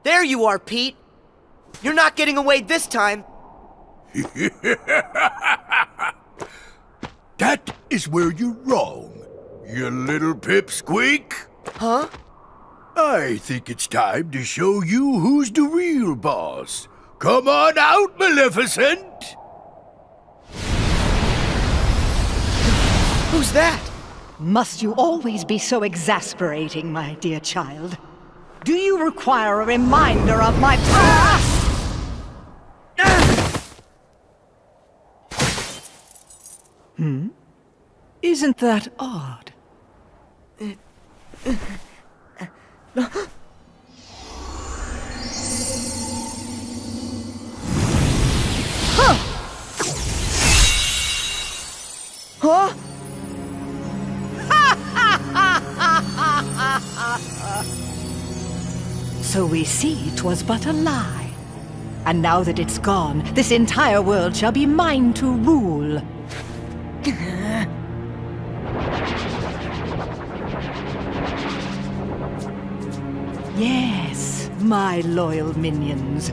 There you are, Pete. You're not getting away this time. That is where you're wrong, you little pipsqueak. Huh? I think it's time to show you who's the real boss. Come on out, Maleficent! Who's that? Must you always be so exasperating, my dear child? Do you require a reminder of my past? Isn't that odd? Huh? So we see 'twas but a lie. And now that it's gone, this entire world shall be mine to rule. Yes, my loyal minions.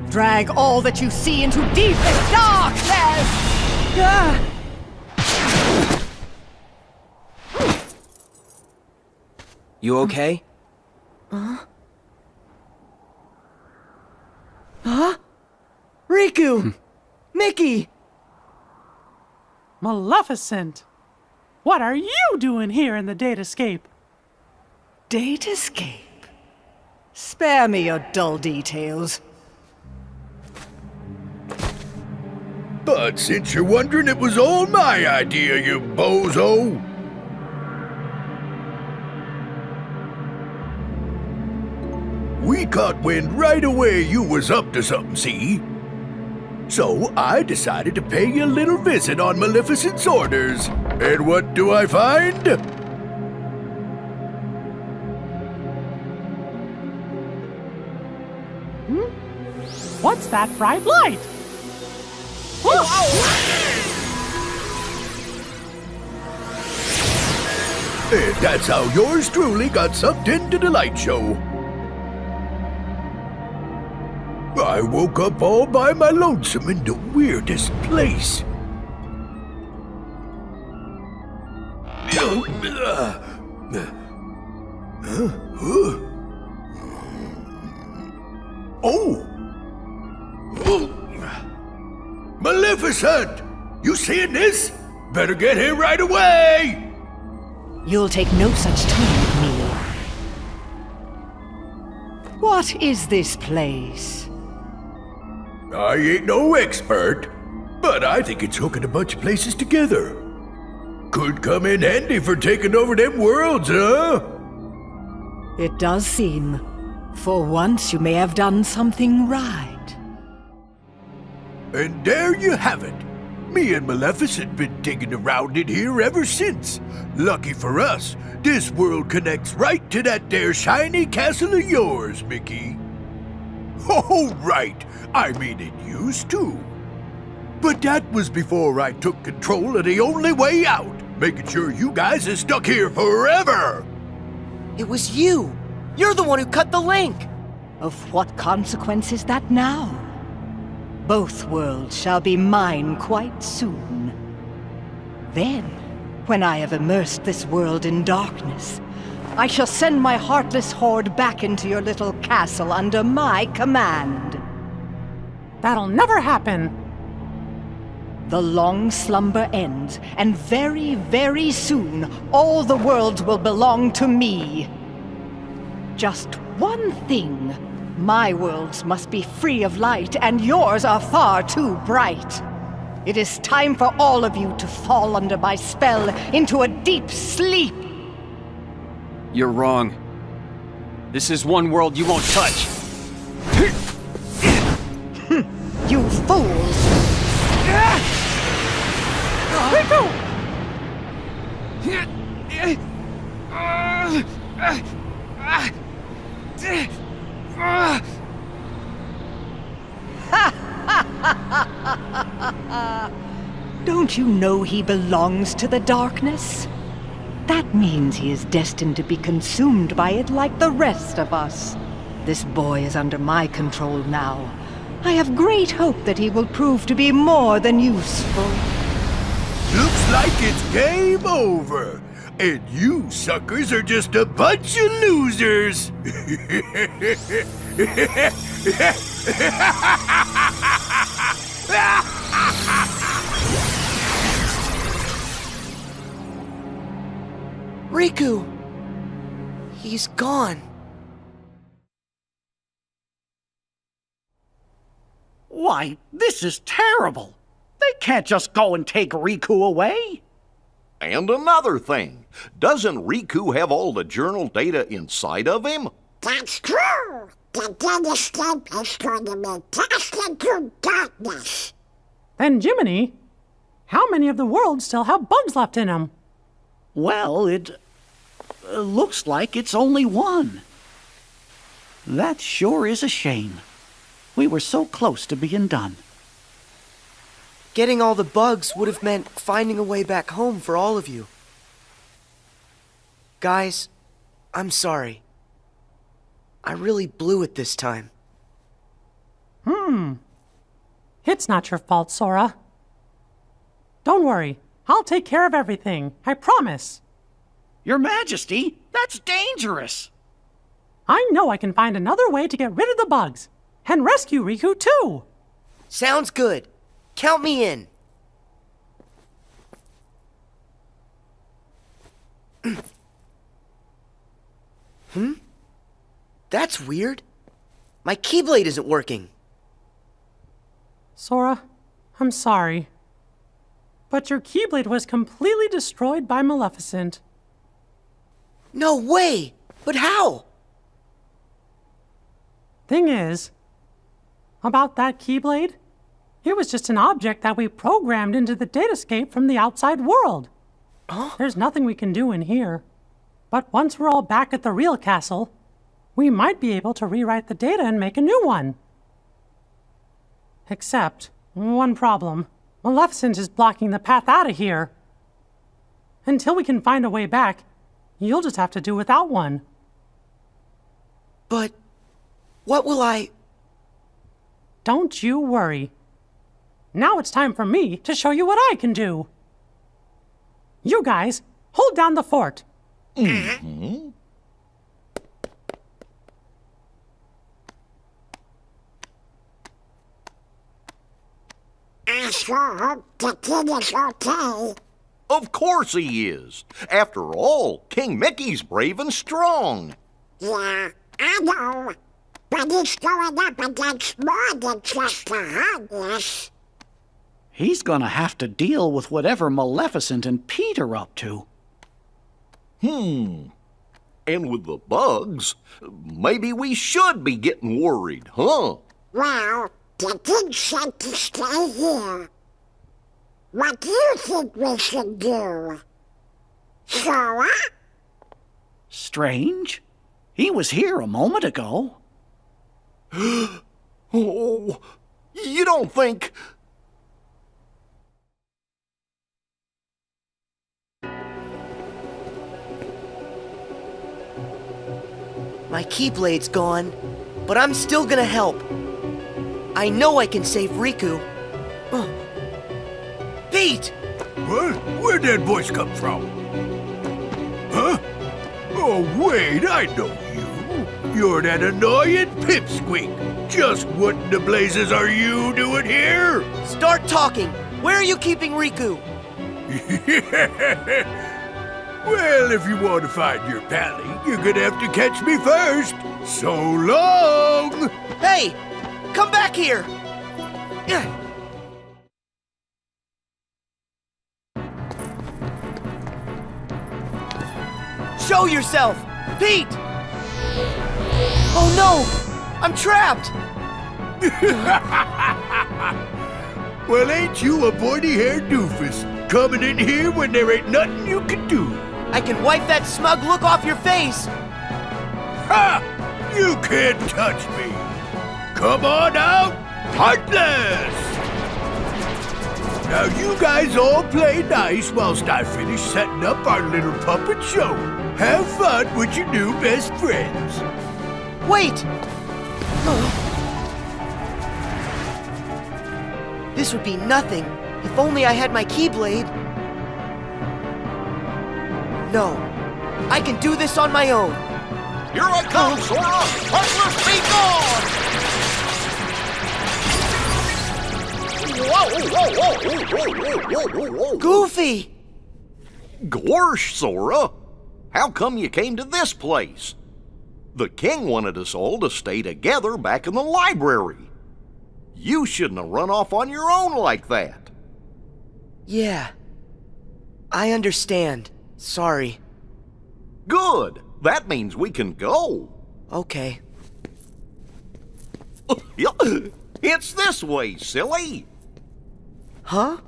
Drag all that you see into deepest darkness! You okay? Huh? Riku! Mickey! Maleficent! What are you doing here in the datascape? Datascape? Spare me your dull details. But since you're wondering, it was all my idea, you bozo. We caught wind right away you was up to something, see? So I decided to pay you a little visit on Maleficent's orders. And what do I find? What's that bright light? And that's how yours truly got sucked into the light show. I woke up all by my lonesome in the weirdest place. Oh! Maleficent! You seeing this? Better get here right away! You'll take no such time with me. What is this place? I ain't no expert, but I think it's hooking a bunch of places together. Could come in handy for taking over them worlds, huh? It does seem. For once you may have done something right. And there you have it. Me and Maleficent been digging around in here ever since. Lucky for us, this world connects right to that there shiny castle of yours, Mickey. Oh, right. I mean, it used to. But that was before I took control of the only way out, making sure you guys are stuck here forever. It was you! You're the one who cut the link! Of what consequence is that now? Both worlds shall be mine quite soon. Then, when I have immersed this world in darkness, I shall send my heartless horde back into your little castle under my command. That'll never happen. The long slumber ends, and very, very soon, all the worlds will belong to me. Just one thing. My worlds must be free of light, and yours are far too bright. It is time for all of you to fall under my spell into a deep sleep. You're wrong. This is one world you won't touch. You fools! Riku! Don't you know he belongs to the darkness? That means he is destined to be consumed by it like the rest of us. This boy is under my control now. I have great hope that he will prove to be more than useful. Looks like it's game over. And you suckers are just a bunch of losers. Riku! He's gone. Why, this is terrible. They can't just go and take Riku away. And another thing, doesn't Riku have all the journal data inside of him? That's true. The datascape is going to be cast into darkness. Then, Jiminy, how many of the worlds still have bugs left in them? Well, it looks like it's only one. That sure is a shame. We were so close to being done. Getting all the bugs would have meant finding a way back home for all of you. Guys, I'm sorry. I really blew it this time. It's not your fault, Sora. Don't worry. I'll take care of everything. I promise. Your Majesty, that's dangerous. I know I can find another way to get rid of the bugs. And rescue Riku, too. Sounds good. Count me in. That's weird. My Keyblade isn't working. Sora, I'm sorry. But your Keyblade was completely destroyed by Maleficent. No way! But how? Thing is, about that Keyblade, it was just an object that we programmed into the datascape from the outside world. Huh? There's nothing we can do in here. But once we're all back at the real castle, we might be able to rewrite the data and make a new one. Except, one problem. Maleficent is blocking the path out of here. Until we can find a way back, you'll just have to do without one. But what will I... Don't you worry. Now it's time for me to show you what I can do. You guys, hold down the fort. Mm-hmm. I sure hope the kid is okay. Of course he is. After all, King Mickey's brave and strong. Yeah, I know. But he's going up against more than just the heartless. He's gonna have to deal with whatever Maleficent and Pete are up to. And with the bugs, maybe we should be getting worried, huh? Well, the kid said to stay here. What do you think we should do? Sora? Strange. He was here a moment ago. Oh, you don't think... My Keyblade's gone, but I'm still gonna help. I know I can save Riku. Pete! What? Where'd that voice come from? Huh? Oh, wait, I know you. You're that annoying pipsqueak. Just what in the blazes are you doing here? Start talking! Where are you keeping Riku? Well, if you want to find your pally, you're gonna have to catch me first. So long! Hey! Come back here! Show yourself! Pete! Oh no! I'm trapped! Well, ain't you a pointy-haired doofus? Coming in here when there ain't nothing you can do. I can wipe that smug look off your face! Ha! You can't touch me! Come on out, heartless! Now you guys all play nice whilst I finish setting up our little puppet show. Have fun with your new best friends. Wait! This would be nothing if only I had my Keyblade. No, I can do this on my own. Here I come, Sora! Heartless, be gone! Whoa! Goofy! Gorsh, Sora! How come you came to this place? The king wanted us all to stay together back in the library. You shouldn't have run off on your own like that. Yeah, I understand. Sorry. Good. That means we can go. Okay. It's this way, silly. Huh?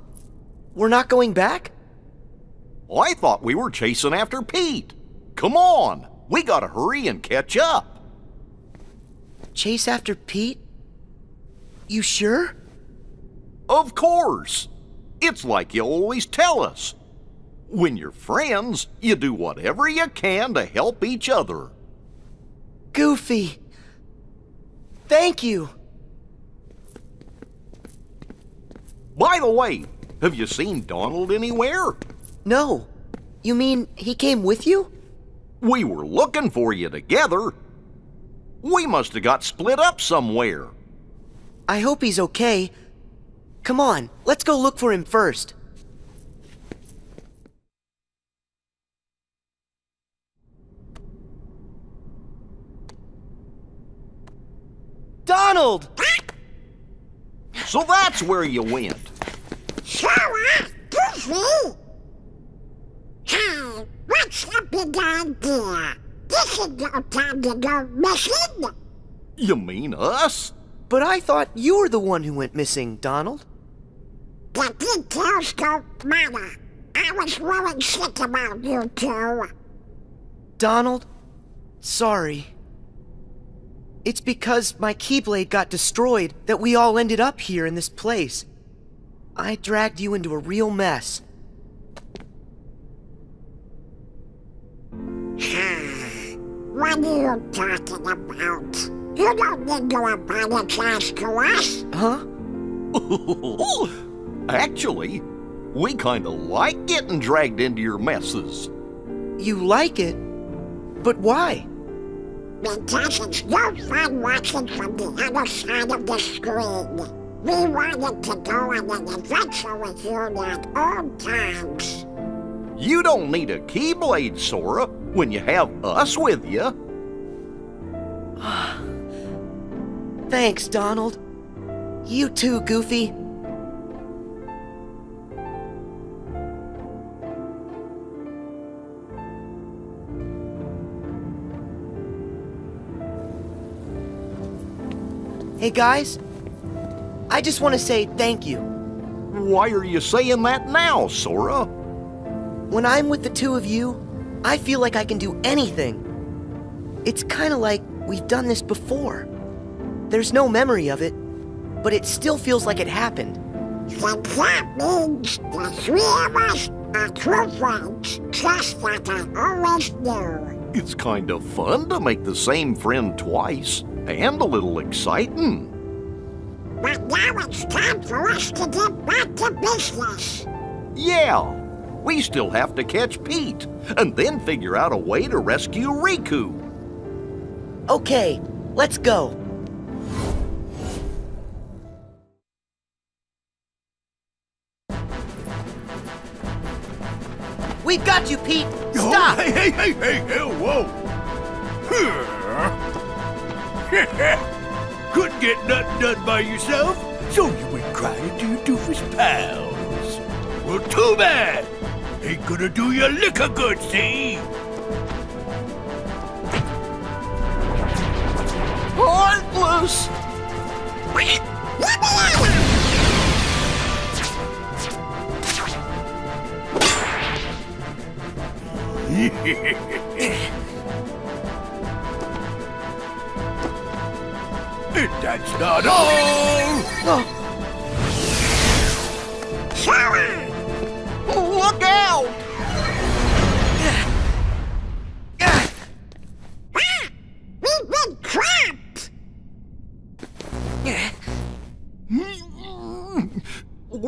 We're not going back? I thought we were chasing after Pete. Come on, we gotta hurry and catch up. Chase after Pete? You sure? Of course. It's like you always tell us. When you're friends, you do whatever you can to help each other. Goofy! Thank you! By the way, have you seen Donald anywhere? No. You mean he came with you? We were looking for you together. We must have got split up somewhere. I hope he's okay. Come on, let's go look for him first. Donald! So that's where you went. Sora, Goofy! Hey, what's the big idea? This is no time to go missing. You mean us? But I thought you were the one who went missing, Donald. The details don't matter. I was really sick about you two. Donald, sorry. It's because my Keyblade got destroyed that we all ended up here in this place. I dragged you into a real mess. What are you talking about? You don't need to apologize to us. Huh? Actually, we kinda like getting dragged into your messes. You like it? But why? Because it's no fun watching from the other side of the screen. We wanted to go on an adventure with you at old times. You don't need a Keyblade, Sora, when you have us with you. Thanks, Donald. You too, Goofy. Hey guys, I just want to say thank you. Why are you saying that now, Sora? When I'm with the two of you, I feel like I can do anything. It's kind of like we've done this before. There's no memory of it, but it still feels like it happened. Then that means the three of us are true friends, just like I always knew. It's kind of fun to make the same friend twice, and a little exciting. But now it's time for us to get back to business. Yeah, we still have to catch Pete, and then figure out a way to rescue Riku. Okay, let's go. We've got you, Pete! Stop! Oh, hey, whoa! Couldn't get nothing done by yourself, so you went crying to your doofus pals. Well, too bad! Ain't gonna do you a lick of good, see? Heartless! Let me out! And that's not all! Sora! Look out! We've been trapped!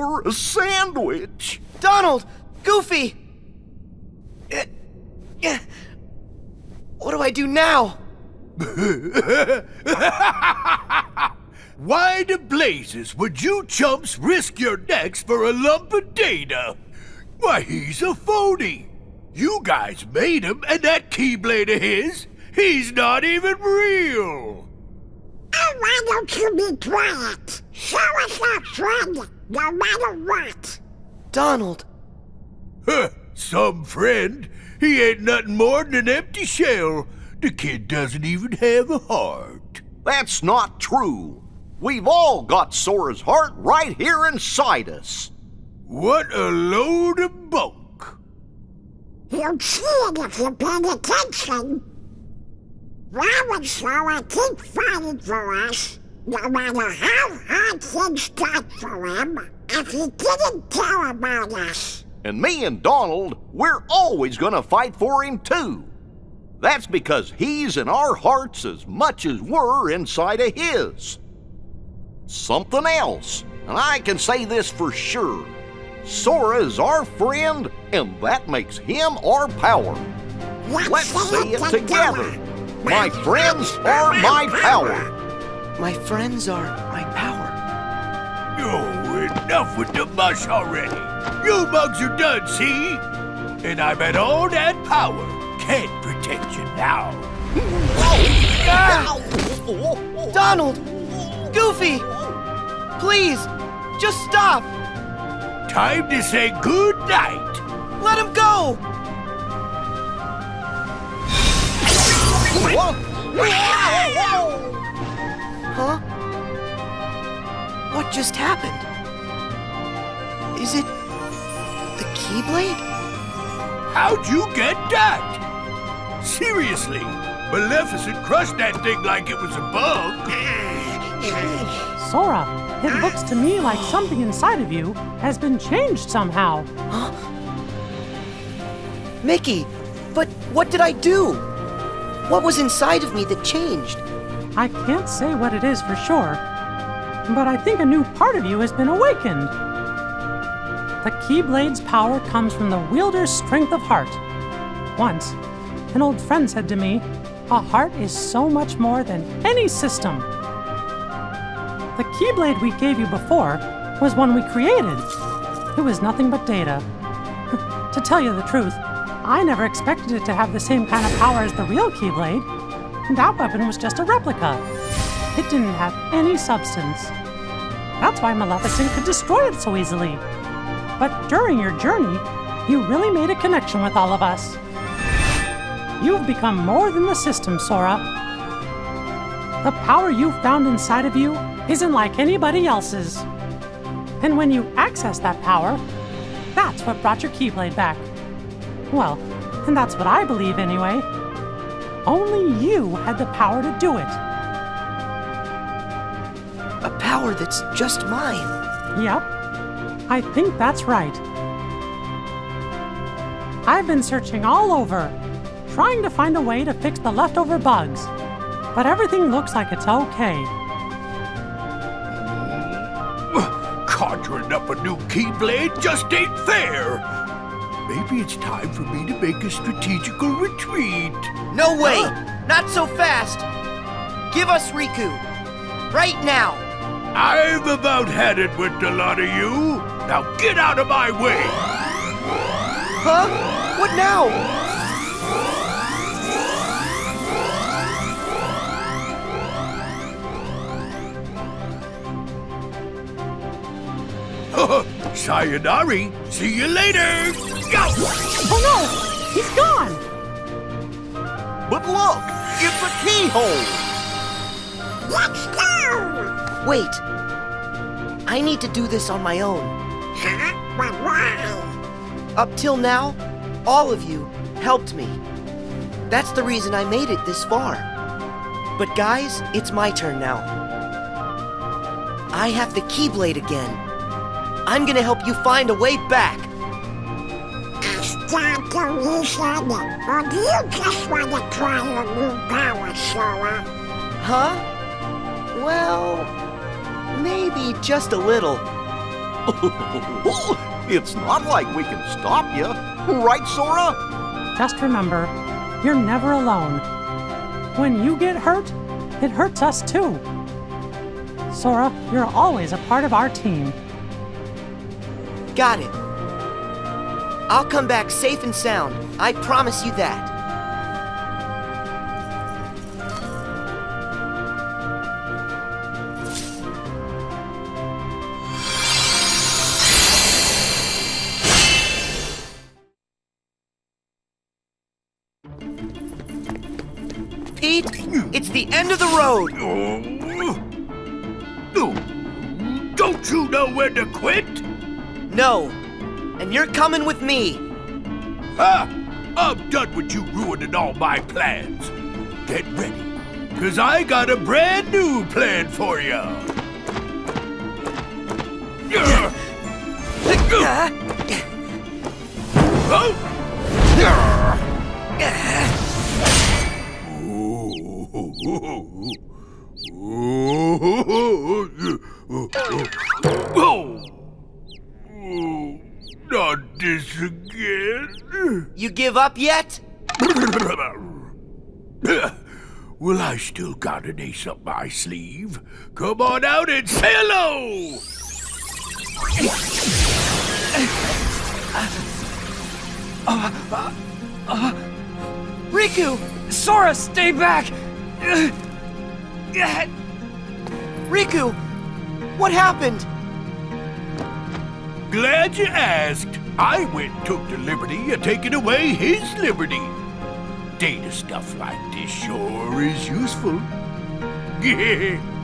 for a sandwich. Donald! Goofy! What do I do now? Why the blazes would you chumps risk your necks for a lump of data? Why, he's a phony. You guys made him, and that Keyblade of his, he's not even real. Oh, why don't you be quiet? Show us our friend, no matter what. Donald! Huh, some friend. He ain't nothing more than an empty shell. The kid doesn't even have a heart. That's not true. We've all got Sora's heart right here inside us. What a load of bunk. You'll see it if you pay attention. Why would Sora keep fighting for us, no matter how hard things got for him, if he didn't care about us? And me and Donald, we're always gonna fight for him too. That's because he's in our hearts as much as we're inside of his. Something else, and I can say this for sure. Sora is our friend, and that makes him our power. Let's say it together. My friends are my power. My friends are my power. Oh, enough with the mush already. You mugs are done, see? And I bet all that power can't protect you now. Donald! Goofy! Please, just stop! Time to say good night. Let him go! Huh? What just happened? Is it the Keyblade? How'd you get that? Seriously, Maleficent crushed that thing like it was a bug. Sora, it looks to me like something inside of you has been changed somehow. Huh? Mickey, but what did I do? What was inside of me that changed? I can't say what it is for sure, but I think a new part of you has been awakened. The Keyblade's power comes from the wielder's strength of heart. Once, an old friend said to me, a heart is so much more than any system. The Keyblade we gave you before was one we created. It was nothing but data. To tell you the truth, I never expected it to have the same kind of power as the real Keyblade. That weapon was just a replica. It didn't have any substance. That's why Maleficent could destroy it so easily. But during your journey, you really made a connection with all of us. You've become more than the system, Sora. The power you've found inside of you isn't like anybody else's. And when you access that power, that's what brought your Keyblade back. Well, and that's what I believe anyway. Only you had the power to do it. A power that's just mine. Yep, I think that's right. I've been searching all over, trying to find a way to fix the leftover bugs, but everything looks like it's okay. Conjuring up a new Keyblade just ain't fair. Maybe it's time for me to make a strategical retreat. No way! Not so fast! Give us Riku! Right now! I've about had it with the lot of you. Now get out of my way! Huh? What now? Sayonari. See you later. Go! Oh no! He's gone! But look, it's a keyhole. Let's go! Wait. I need to do this on my own. Huh? But why? Up till now, all of you helped me. That's the reason I made it this far. But guys, it's my turn now. I have the Keyblade again. I'm gonna help you find a way back. Is that the reason? Or do you just want to try your new power, Sora? Huh? Well, maybe just a little. It's not like we can stop you. Right, Sora? Just remember, you're never alone. When you get hurt, it hurts us too. Sora, you're always a part of our team. Got it. I'll come back safe and sound. I promise you that. Pete, it's the end of the road. Don't you know when to quit? No. And you're coming with me. I'm done with you ruining all my plans. Get ready, 'cause I got a brand new plan for you. Not this again. You give up yet? Well, I still got an ace up my sleeve. Come on out and say hello! Riku! Sora, stay back! Riku! What happened? Glad you asked. I went and took the liberty of taking away his liberty. Data stuff like this sure is useful.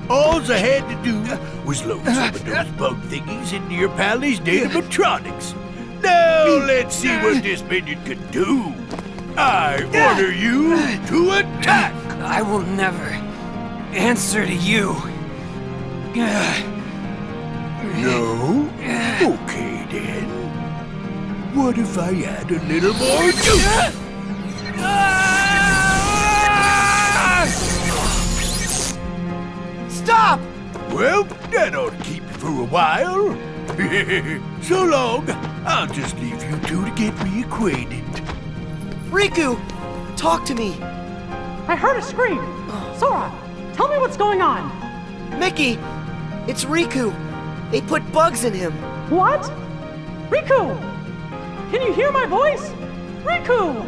All I had to do was load some of those bug thingies into your pally's datatronics. Now let's see what this minion can do. I order you to attack. I will never answer to you. No? Okay then. What if I add a little more juice? Stop! Well, that ought to keep you for a while. So long. I'll just leave you two to get reacquainted. Riku! Talk to me! I heard a scream. Sora, tell me what's going on. Mickey! It's Riku! They put bugs in him! What? Riku! Can you hear my voice? Riku!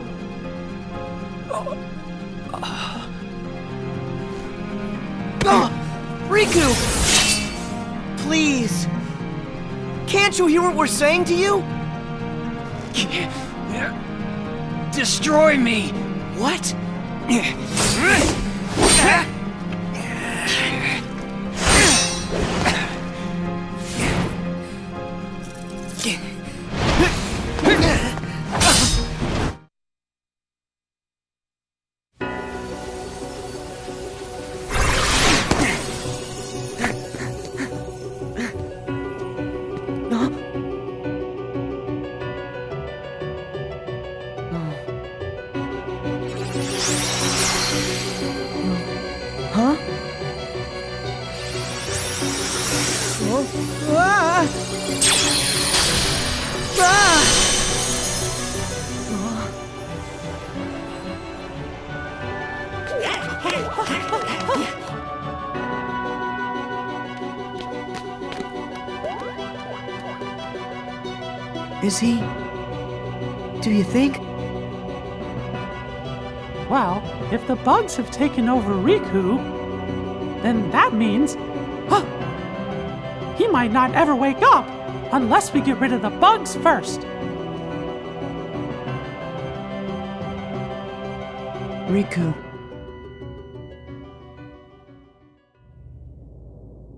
Riku! Please! Can't you hear what we're saying to you? Destroy me! What? Huh? Is he? Do you think? Well, if the bugs have taken over Riku, then that means... he might not ever wake up unless we get rid of the bugs first. Riku.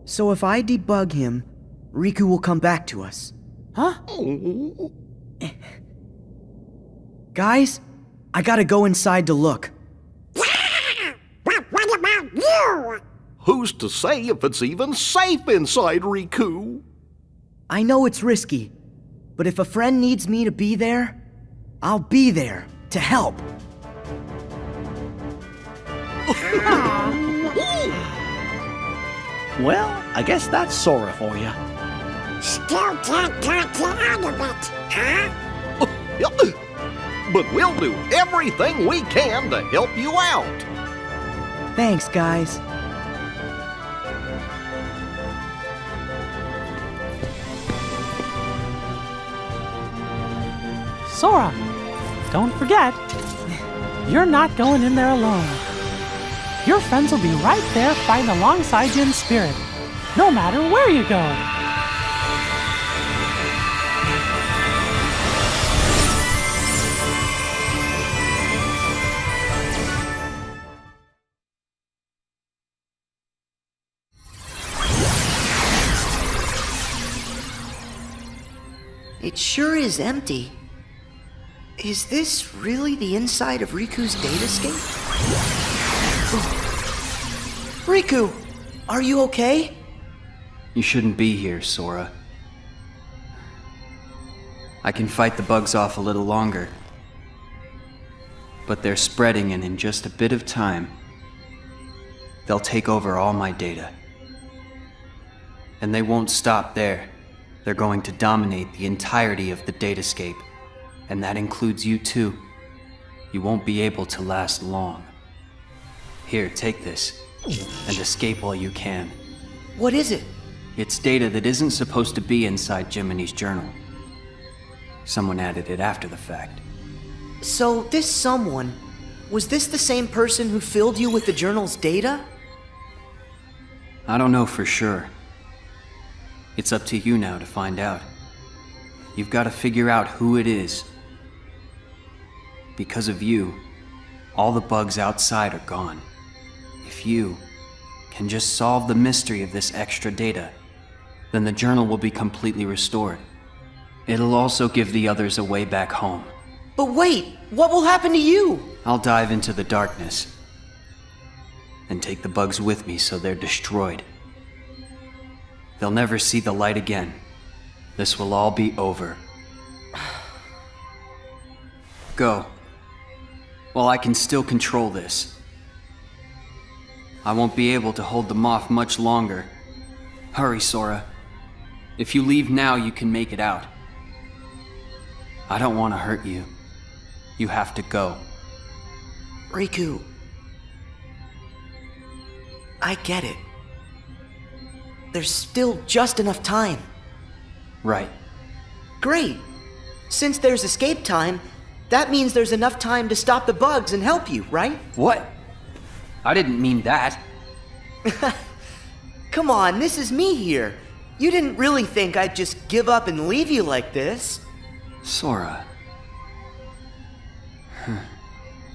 So if I debug him, Riku will come back to us. Huh? Guys, I gotta go inside to look. But what about you? Who's to say if it's even safe inside Riku? I know it's risky, but if a friend needs me to be there, I'll be there to help. Well, I guess that's Sora for you. Still can't talk you out of it, huh? But we'll do everything we can to help you out. Thanks, guys. Sora, don't forget, you're not going in there alone. Your friends will be right there fighting alongside you in spirit, no matter where you go. It sure is empty. Is this really the inside of Riku's datascape? Riku, are you okay? You shouldn't be here, Sora. I can fight the bugs off a little longer. But they're spreading, and in just a bit of time, they'll take over all my data. And they won't stop there. They're going to dominate the entirety of the datascape. And that includes you too. You won't be able to last long. Here, take this, and escape while you can. What is it? It's data that isn't supposed to be inside Jiminy's journal. Someone added it after the fact. So, this someone, was this the same person who filled you with the journal's data? I don't know for sure. It's up to you now to find out. You've got to figure out who it is. Because of you, all the bugs outside are gone. If you can just solve the mystery of this extra data, then the journal will be completely restored. It'll also give the others a way back home. But wait, what will happen to you? I'll dive into the darkness and take the bugs with me so they're destroyed. They'll never see the light again. This will all be over. Go. While I can still control this. I won't be able to hold them off much longer. Hurry, Sora. If you leave now, you can make it out. I don't want to hurt you. You have to go. Riku. I get it. There's still just enough time. Right. Great. Since there's escape time, that means there's enough time to stop the bugs and help you, right? What? I didn't mean that. Come on, this is me here. You didn't really think I'd just give up and leave you like this. Sora.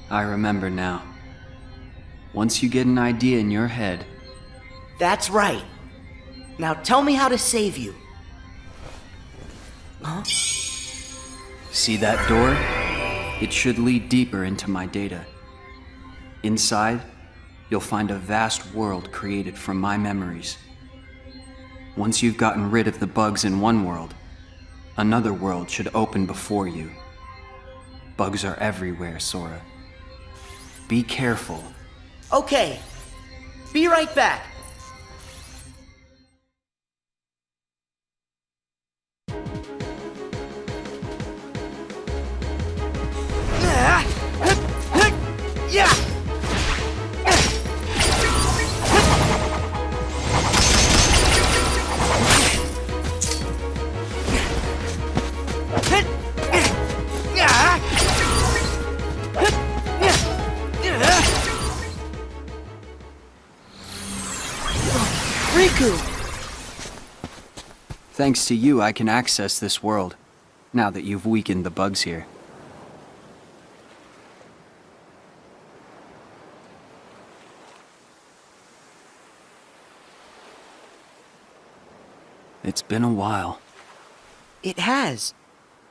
I remember now. Once you get an idea in your head... That's right. Now tell me how to save you. Huh? See that door? It should lead deeper into my data. Inside, you'll find a vast world created from my memories. Once you've gotten rid of the bugs in one world, another world should open before you. Bugs are everywhere, Sora. Be careful. Okay. Be right back. Riku! Thanks to you, I can access this world, now that you've weakened the bugs here. It's been a while. It has.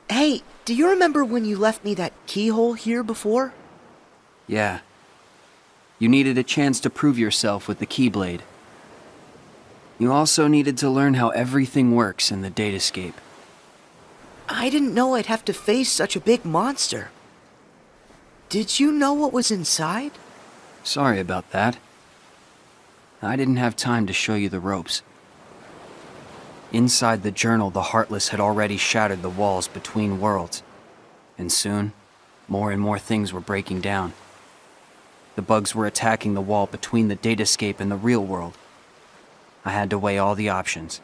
Hey, do you remember when you left me that keyhole here before? Yeah. You needed a chance to prove yourself with the Keyblade. You also needed to learn how everything works in the datascape. I didn't know I'd have to face such a big monster. Did you know what was inside? Sorry about that. I didn't have time to show you the ropes. Inside the journal, the Heartless had already shattered the walls between worlds. And soon, more and more things were breaking down. The bugs were attacking the wall between the datascape and the real world. I had to weigh all the options.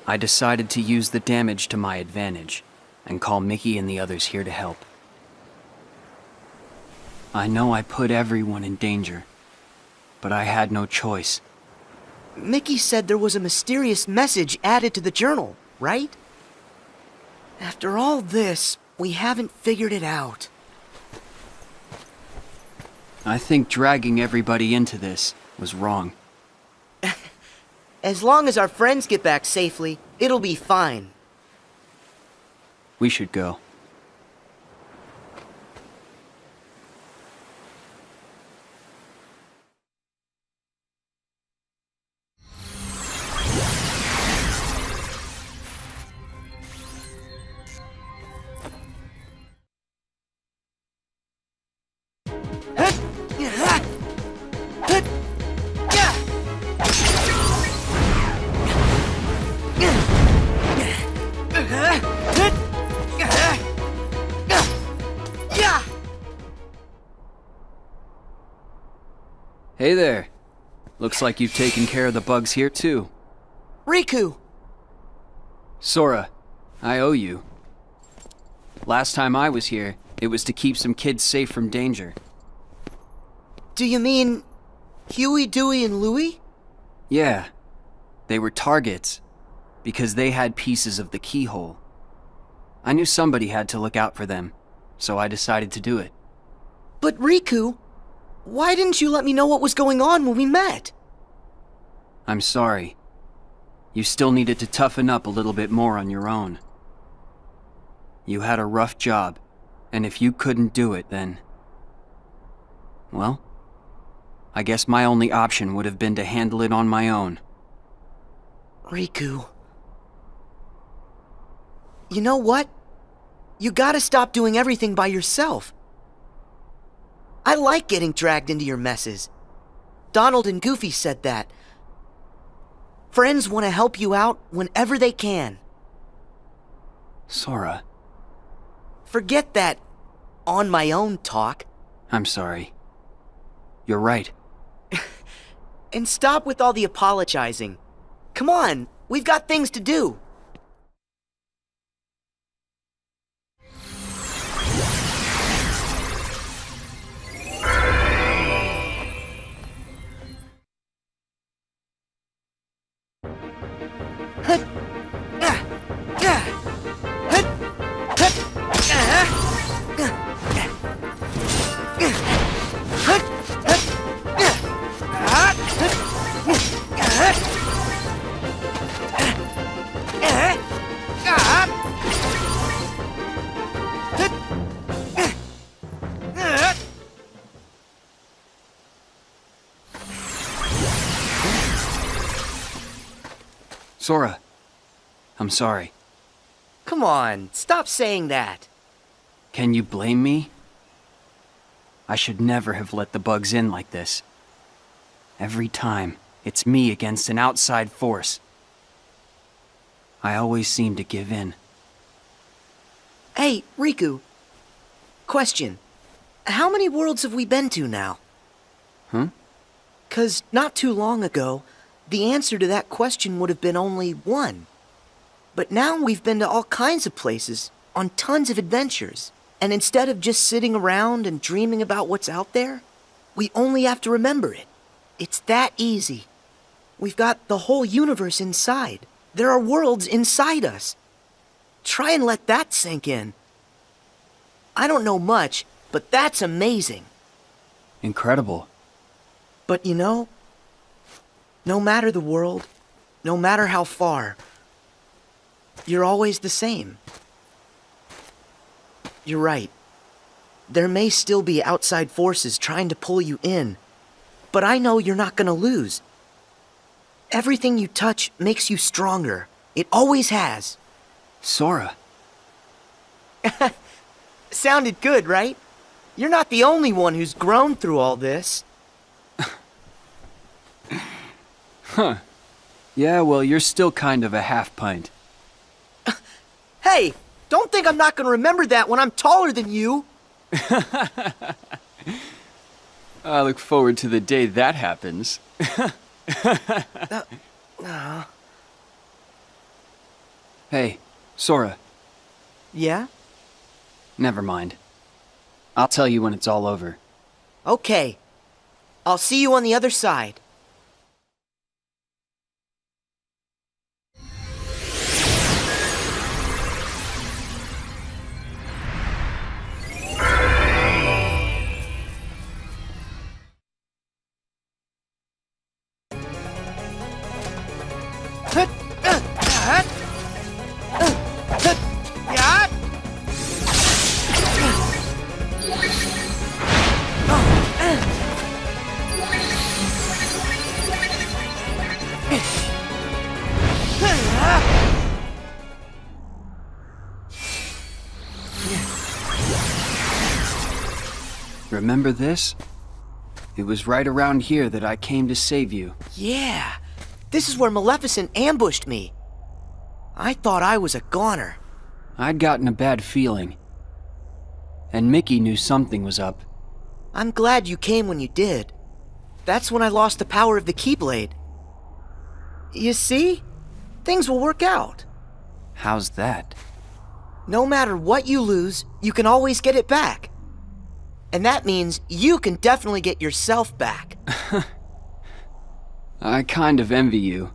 I decided to use the damage to my advantage and call Mickey and the others here to help. I know I put everyone in danger, but I had no choice. Mickey said there was a mysterious message added to the journal, right? After all this, we haven't figured it out. I think dragging everybody into this was wrong. As long as our friends get back safely, it'll be fine. We should go. Hey there. Looks like you've taken care of the bugs here too. Riku! Sora, I owe you. Last time I was here, it was to keep some kids safe from danger. Do you mean Huey, Dewey, and Louie? Yeah, they were targets, because they had pieces of the keyhole. I knew somebody had to look out for them, so I decided to do it. But Riku, why didn't you let me know what was going on when we met? I'm sorry. You still needed to toughen up a little bit more on your own. You had a rough job, and if you couldn't do it, then... well, I guess my only option would have been to handle it on my own. Riku... you know what? You gotta stop doing everything by yourself. I like getting dragged into your messes. Donald and Goofy said that. Friends want to help you out whenever they can. Sora. Forget that on my own talk. I'm sorry. You're right. And stop with all the apologizing. Come on, we've got things to do. Sora, I'm sorry. Come on, stop saying that. Can you blame me? I should never have let the bugs in like this. Every time, it's me against an outside force. I always seem to give in. Hey, Riku. Question. How many worlds have we been to now? Huh? 'Cause not too long ago, the answer to that question would have been only one. But now we've been to all kinds of places, on tons of adventures. And instead of just sitting around and dreaming about what's out there, we only have to remember it. It's that easy. We've got the whole universe inside. There are worlds inside us. Try and let that sink in. I don't know much, but that's amazing. Incredible. But you know, no matter the world, no matter how far, you're always the same. You're right. There may still be outside forces trying to pull you in, but I know you're not gonna lose. Everything you touch makes you stronger. It always has. Sora. Sounded good, right? You're not the only one who's grown through all this. Huh. Yeah, well, you're still kind of a half pint. Hey, don't think I'm not gonna remember that when I'm taller than you. I look forward to the day that happens. Hey, Sora. Yeah? Never mind. I'll tell you when it's all over. Okay. I'll see you on the other side. Remember this? It was right around here that I came to save you. Yeah. This is where Maleficent ambushed me. I thought I was a goner. I'd gotten a bad feeling. And Mickey knew something was up. I'm glad you came when you did. That's when I lost the power of the Keyblade. You see? Things will work out. How's that? No matter what you lose, you can always get it back. And that means you can definitely get yourself back. I kind of envy you.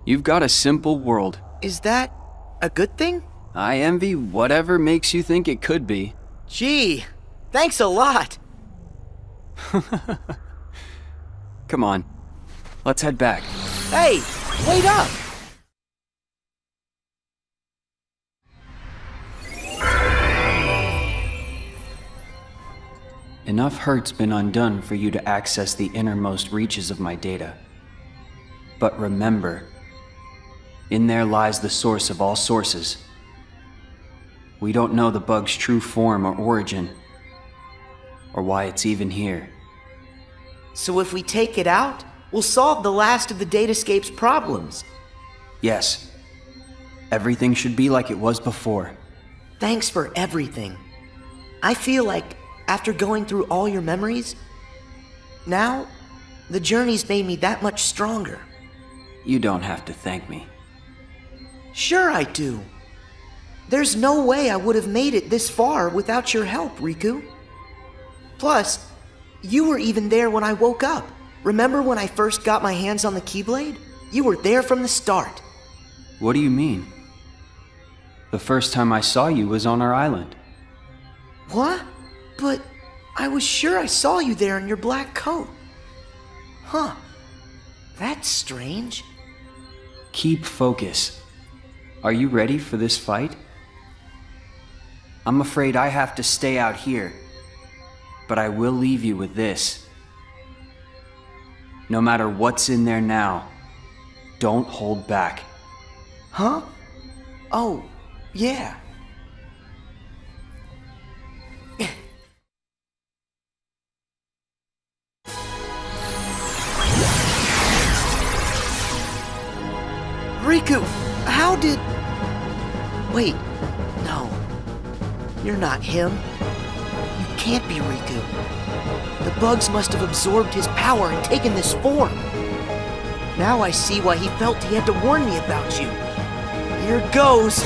You've got a simple world. Is that a good thing? I envy whatever makes you think it could be. Gee, thanks a lot. Come on, let's head back. Hey, wait up! Enough hurt's been undone for you to access the innermost reaches of my data. But remember, in there lies the source of all sources. We don't know the bug's true form or origin, or why it's even here. So if we take it out, we'll solve the last of the datascape's problems. Yes, everything should be like it was before. Thanks for everything. I feel like, after going through all your memories, now, the journey's made me that much stronger. You don't have to thank me. Sure I do. There's no way I would have made it this far without your help, Riku. Plus, you were even there when I woke up. Remember when I first got my hands on the Keyblade? You were there from the start. What do you mean? The first time I saw you was on our island. What? But I was sure I saw you there in your black coat. Huh. That's strange. Keep focus. Are you ready for this fight? I'm afraid I have to stay out here, but I will leave you with this. No matter what's in there now, don't hold back. Huh? Oh, yeah. Riku, how did... Wait, no. You're not him. You can't be Riku. The bugs must have absorbed his power and taken this form. Now I see why he felt he had to warn me about you. Here goes.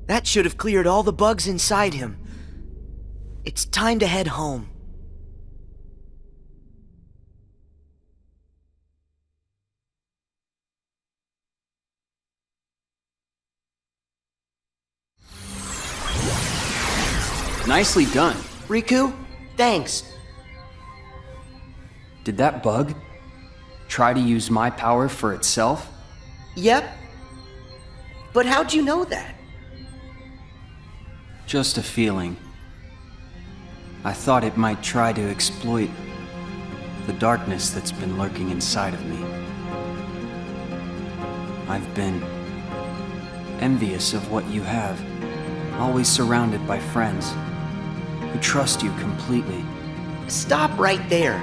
That should have cleared all the bugs inside him. It's time to head home. Nicely done. Riku, thanks. Did that bug try to use my power for itself? Yep. But how'd you know that? Just a feeling. I thought it might try to exploit the darkness that's been lurking inside of me. I've been envious of what you have, always surrounded by friends who trust you completely. Stop right there.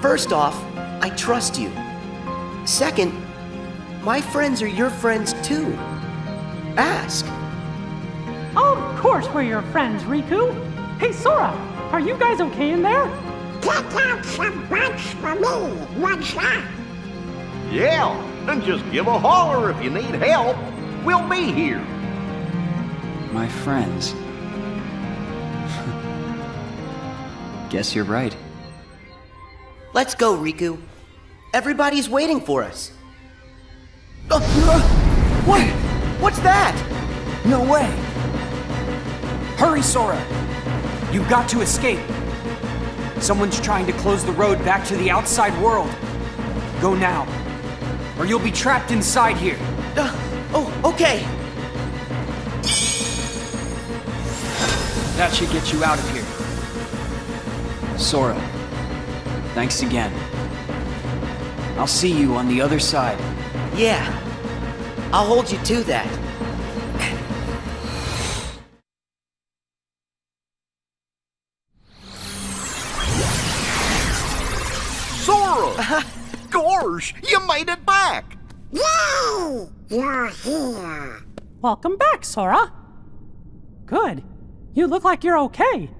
First off, I trust you. Second, my friends are your friends too. Ask. Of course we're your friends, Riku. Hey, Sora, are you guys okay in there? Pick out some bugs for me, what's that? Yeah, and just give a holler if you need help. We'll be here. My friends. Guess you're right. Let's go, Riku. Everybody's waiting for us. What? What's that? No way! Hurry, Sora! You've got to escape. Someone's trying to close the road back to the outside world. Go now, or you'll be trapped inside here. Okay. That should get you out of here. Sora, thanks again. I'll see you on the other side. Yeah. I'll hold you to that. Sora! Gorsh, you made it back! Yay! You're here. Welcome back, Sora. Good. You look like you're okay.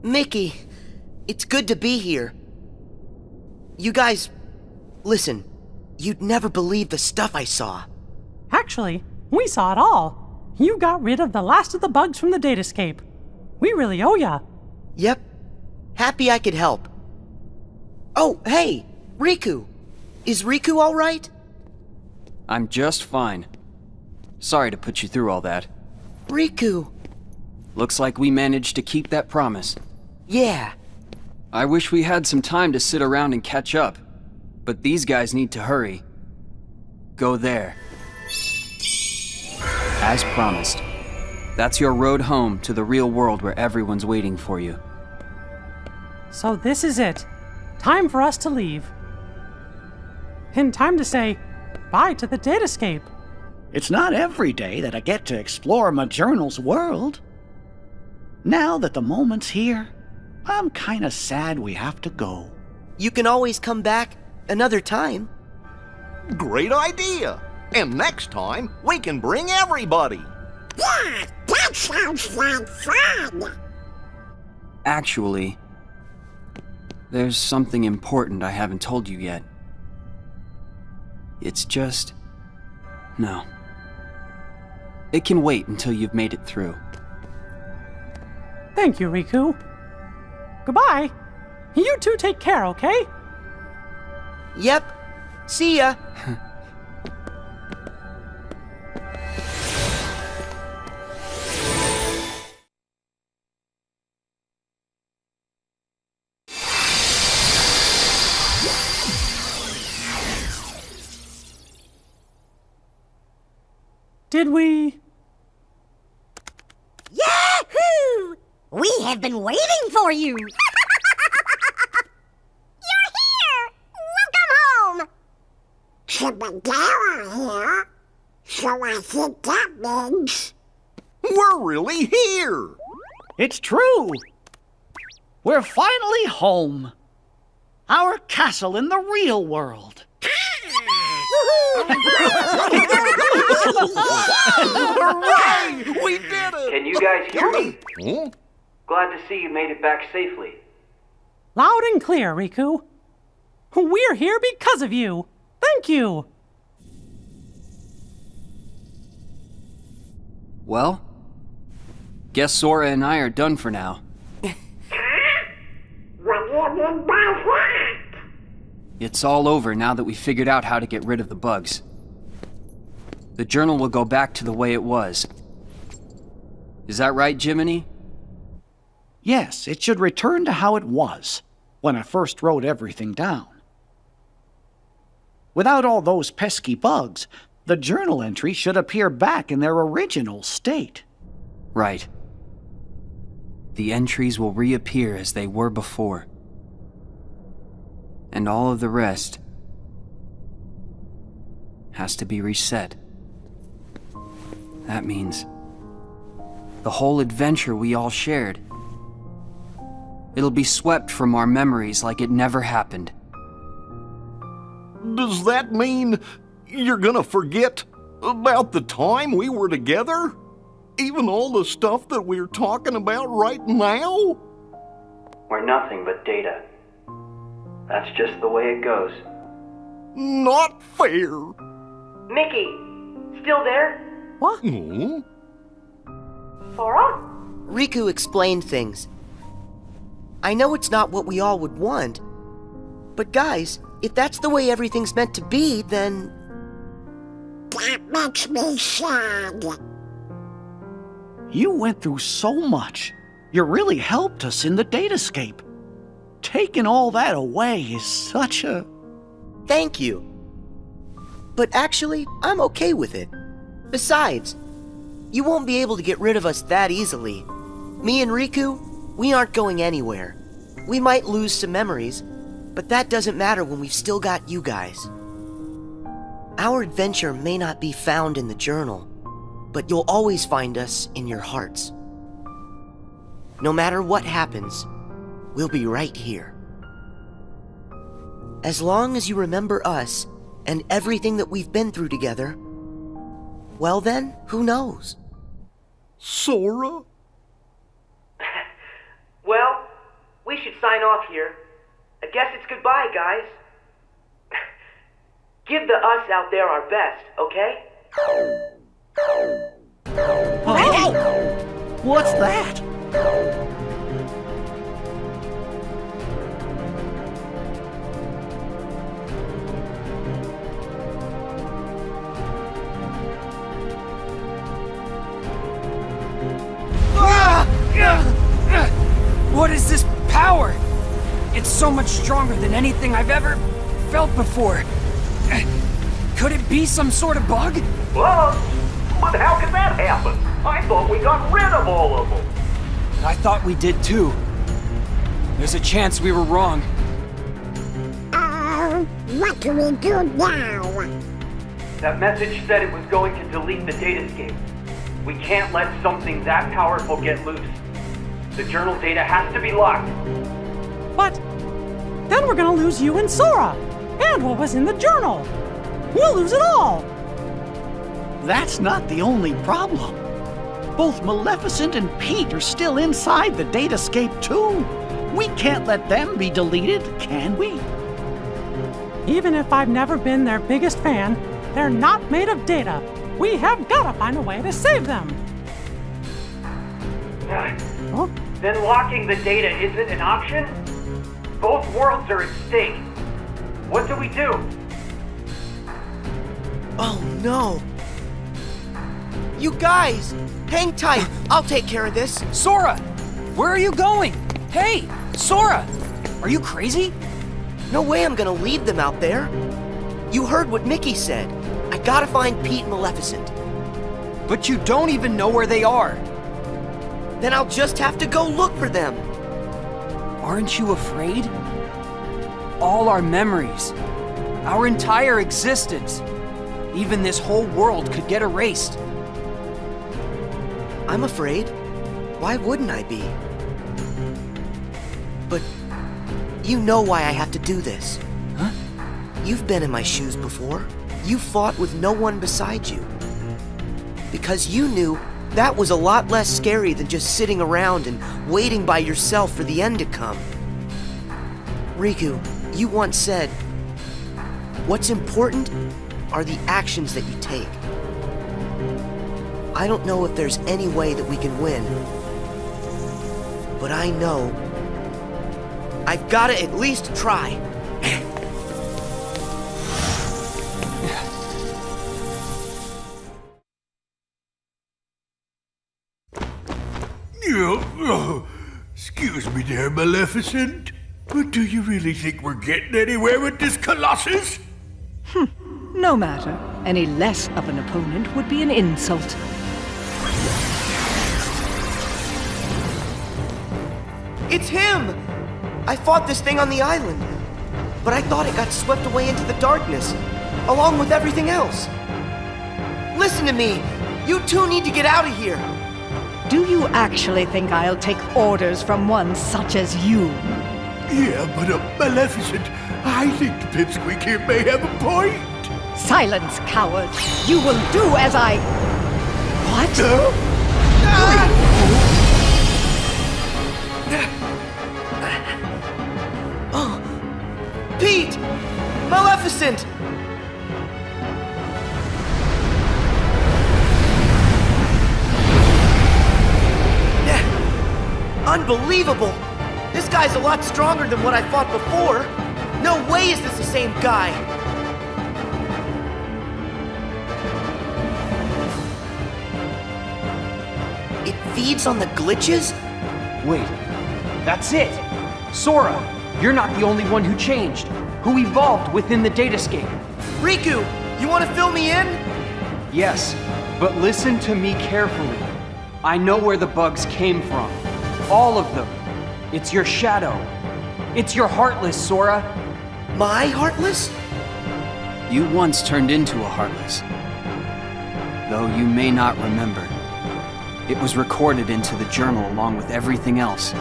Mickey, it's good to be here. You guys, listen, you'd never believe the stuff I saw. Actually, we saw it all. You got rid of the last of the bugs from the datascape. We really owe ya. Yep. Happy I could help. Oh, hey, Riku. Is Riku all right? I'm just fine. Sorry to put you through all that. Riku. Looks like we managed to keep that promise. Yeah. I wish we had some time to sit around and catch up, but these guys need to hurry. Go there. As promised. That's your road home to the real world where everyone's waiting for you. So this is it. Time for us to leave. And time to say bye to the datascape. It's not every day that I get to explore my journal's world. Now that the moment's here, I'm kinda sad we have to go. You can always come back another time. Great idea! And next time, we can bring everybody! Yeah, that sounds like fun. Actually, there's something important I haven't told you yet. It's just... no. It can wait until you've made it through. Thank you, Riku. Goodbye. You two take care, okay? Yep. See ya. Did we... Yahoo! We have been waiting for you. You're here! Welcome home! Chip and Dale are here, so I think that means... We're really here! It's true! We're finally home. Our castle in the real world. Hooray! We did it! Can you guys hear me? Huh? Glad to see you made it back safely. Loud and clear, Riku. We're here because of you. Thank you. Well, guess Sora and I are done for now. What do you mean by that? It's all over now that we figured out how to get rid of the bugs. The journal will go back to the way it was. Is that right, Jiminy? Yes, it should return to how it was when I first wrote everything down. Without all those pesky bugs, the journal entries should appear back in their original state. Right. The entries will reappear as they were before. And all of the rest has to be reset. That means the whole adventure we all shared, it'll be swept from our memories like it never happened. Does that mean you're gonna forget about the time we were together? Even all the stuff that we're talking about right now? We're nothing but data. That's just the way it goes. Not fair. Mickey, still there? What? Hmm? Sora? Riku explained things. I know it's not what we all would want, but guys, if that's the way everything's meant to be, then... That makes me sad. You went through so much. You really helped us in the datascape. Taking all that away is such a... Thank you. But actually, I'm okay with it. Besides, you won't be able to get rid of us that easily. Me and Riku, we aren't going anywhere. We might lose some memories, but that doesn't matter when we've still got you guys. Our adventure may not be found in the journal, but you'll always find us in your hearts. No matter what happens, we'll be right here. As long as you remember us and everything that we've been through together, well then, who knows? Sora? Well, we should sign off here. I guess it's goodbye, guys. Give the us out there our best, okay? Hey! What's that? What is this power? It's so much stronger than anything I've ever felt before. Could it be some sort of bug? Bug? But how could that happen? I thought we got rid of all of them. I thought we did too. There's a chance we were wrong. What do we do now? That message said it was going to delete the datascape. We can't let something that powerful get loose. The journal data has to be locked. But then we're gonna lose you and Sora, and what was in the journal. We'll lose it all. That's not the only problem. Both Maleficent and Pete are still inside the datascape too. We can't let them be deleted, can we? Even if I've never been their biggest fan, they're not made of data. We have gotta find a way to save them. Huh? Then locking the data isn't an option? Both worlds are at stake. What do we do? Oh no! You guys! Hang tight! I'll take care of this! Sora! Where are you going? Hey! Sora! Are you crazy? No way I'm gonna leave them out there! You heard what Mickey said. I gotta find Pete and Maleficent. But you don't even know where they are. Then I'll just have to go look for them! Aren't you afraid? All our memories, our entire existence, even this whole world could get erased. I'm afraid. Why wouldn't I be? But you know why I have to do this. Huh? You've been in my shoes before. You fought with no one beside you. Because you knew that was a lot less scary than just sitting around and waiting by yourself for the end to come. Riku, you once said, what's important are the actions that you take. I don't know if there's any way that we can win, but I know I've got to at least try. Excuse me there, Maleficent, but do you really think we're getting anywhere with this Colossus? No matter. Any less of an opponent would be an insult. It's him! I fought this thing on the island, but I thought it got swept away into the darkness, along with everything else. Listen to me! You two need to get out of here! Do you actually think I'll take orders from one such as you? Yeah, but Maleficent, I think the pipsqueak here may have a point. Silence, coward! You will do as I... What? Pete! Maleficent! Unbelievable! This guy's a lot stronger than what I fought before! No way is this the same guy! It feeds on the glitches? Wait, that's it! Sora, you're not the only one who changed, who evolved within the datascape. Riku, you want to fill me in? Yes, but listen to me carefully. I know where the bugs came from. All of them. It's your shadow. It's your heartless, Sora. My heartless? You once turned into a heartless. Though you may not remember. It was recorded into the journal along with everything else.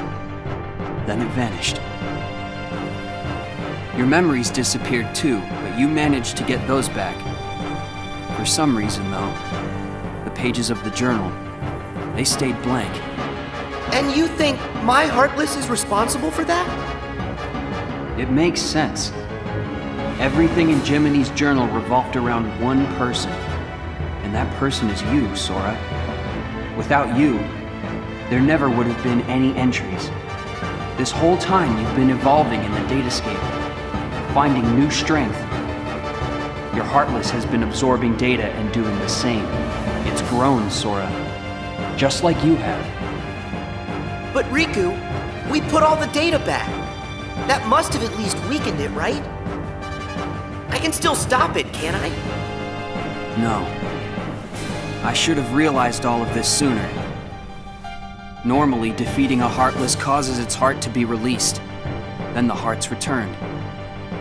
Then it vanished. Your memories disappeared too, but you managed to get those back. For some reason, though, the pages of the journal, they stayed blank. And you think my heartless is responsible for that? It makes sense. Everything in Jiminy's journal revolved around one person. And that person is you, Sora. Without you, there never would have been any entries. This whole time you've been evolving in the datascape, finding new strength. Your heartless has been absorbing data and doing the same. It's grown, Sora. Just like you have. But Riku, we put all the data back. That must have at least weakened it, right? I can still stop it, can't I? No. I should have realized all of this sooner. Normally, defeating a heartless causes its heart to be released. Then the heart's returned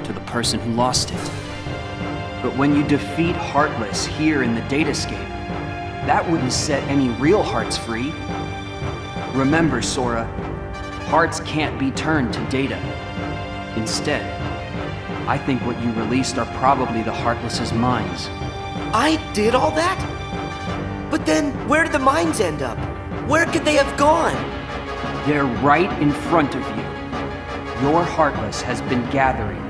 to the person who lost it. But when you defeat heartless here in the datascape, that wouldn't set any real hearts free. Remember, Sora, hearts can't be turned to data. Instead, I think what you released are probably the Heartless's minds. I did all that? But then, where did the mines end up? Where could they have gone? They're right in front of you. Your Heartless has been gathering,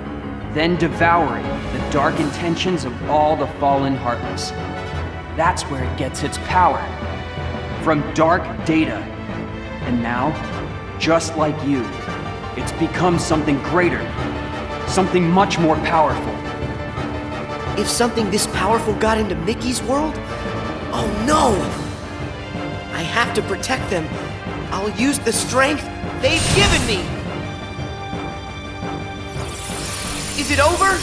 then devouring the dark intentions of all the fallen Heartless. That's where it gets its power. From dark data. And now, just like you, it's become something greater. Something much more powerful. If something this powerful got into Mickey's world? Oh no! I have to protect them. I'll use the strength they've given me! Is it over?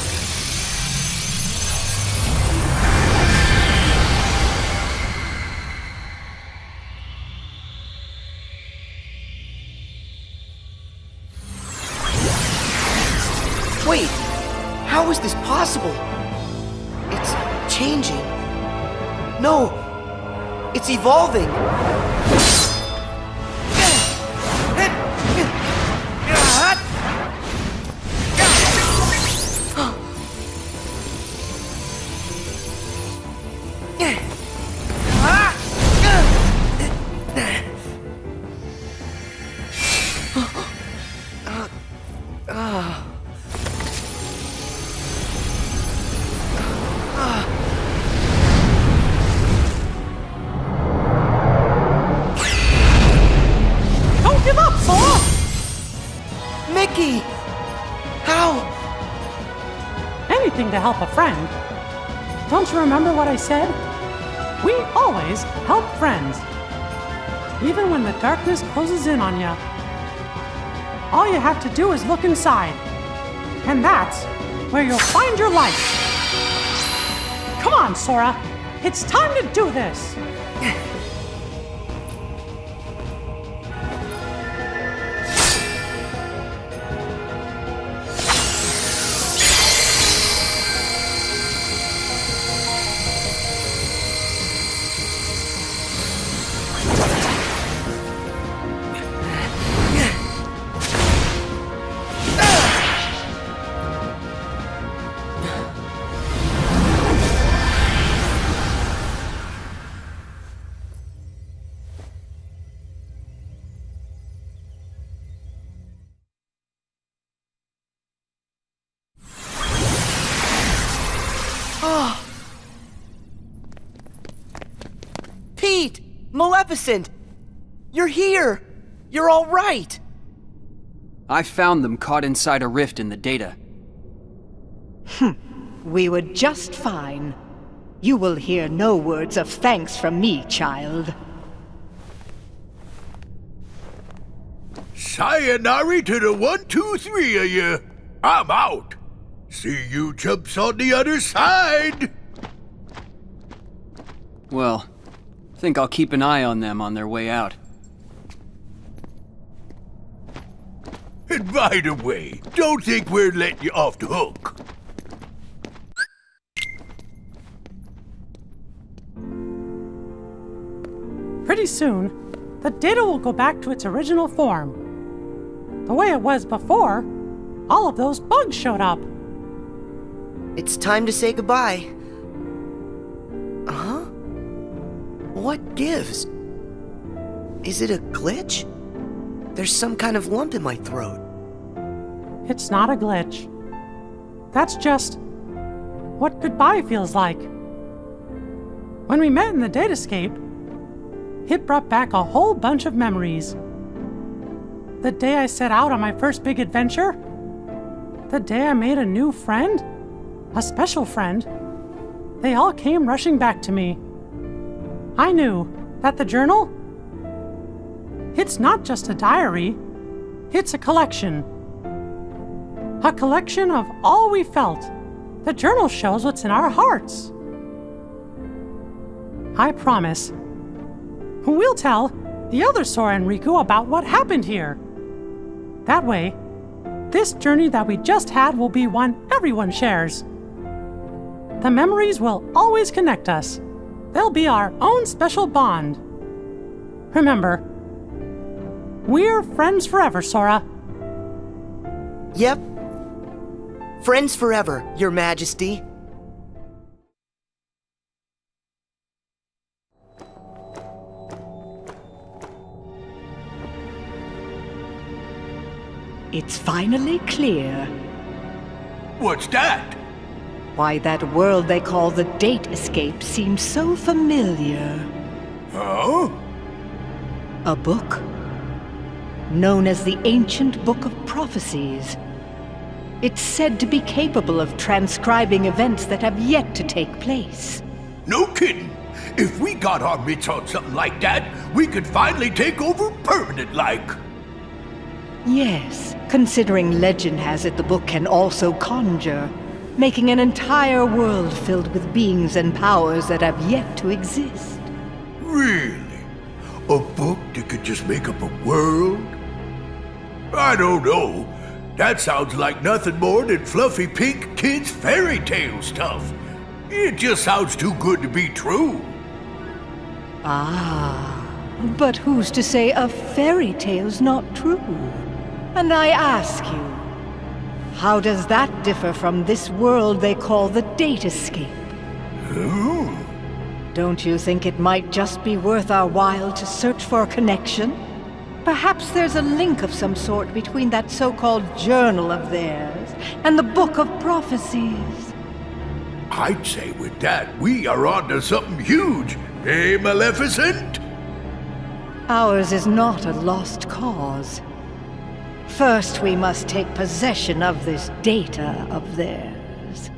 Wait, how is this possible? It's changing. No, it's evolving. Mickey! How? Anything to help a friend. Don't you remember what I said? We always help friends. Even when the darkness closes in on you, all you have to do is look inside. And that's where you'll find your life. Come on, Sora. It's time to do this. Pete! Maleficent! You're here! You're all right! I found them caught inside a rift in the data. We were just fine. You will hear no words of thanks from me, child. Sayonara to the 1, 2, 3 of you. I'm out. See you chumps on the other side. Well, think I'll keep an eye on them on their way out. And by the way, don't think we're letting you off the hook. Pretty soon, the data will go back to its original form. The way it was before, all of those bugs showed up. It's time to say goodbye. Huh? What gives? Is it a glitch? There's some kind of lump in my throat. It's not a glitch. That's just what goodbye feels like. When we met in the datascape, it brought back a whole bunch of memories. The day I set out on my first big adventure, the day I made a new friend, a special friend, they all came rushing back to me. I knew that the journal, it's not just a diary, it's a collection. A collection of all we felt. The journal shows what's in our hearts. I promise, we'll tell the other Sora and Riku about what happened here. That way, this journey that we just had will be one everyone shares. The memories will always connect us. They'll be our own special bond. Remember, we're friends forever, Sora. Yep. Friends forever, Your Majesty. It's finally clear What's that? why that world they call the datascape seems so familiar. Huh? A book known as the Ancient Book of Prophecies. It's said to be capable of transcribing events that have yet to take place. No kidding. If we got our mitts on something like that, we could finally take over permanent-like. Yes, considering legend has it the book can also conjure, making an entire world filled with beings and powers that have yet to exist. Really? A book that could just make up a world? I don't know. That sounds like nothing more than fluffy pink kids' fairy tale stuff. It just sounds too good to be true. Ah, but who's to say a fairy tale's not true? And I ask you, how does that differ from this world they call the datascape? Oh. Don't you think it might just be worth our while to search for a connection? Perhaps there's a link of some sort between that so-called journal of theirs and the Book of Prophecies. I'd say with that, we are onto something huge. Hey, Maleficent? Ours is not a lost cause. First, we must take possession of this data of theirs.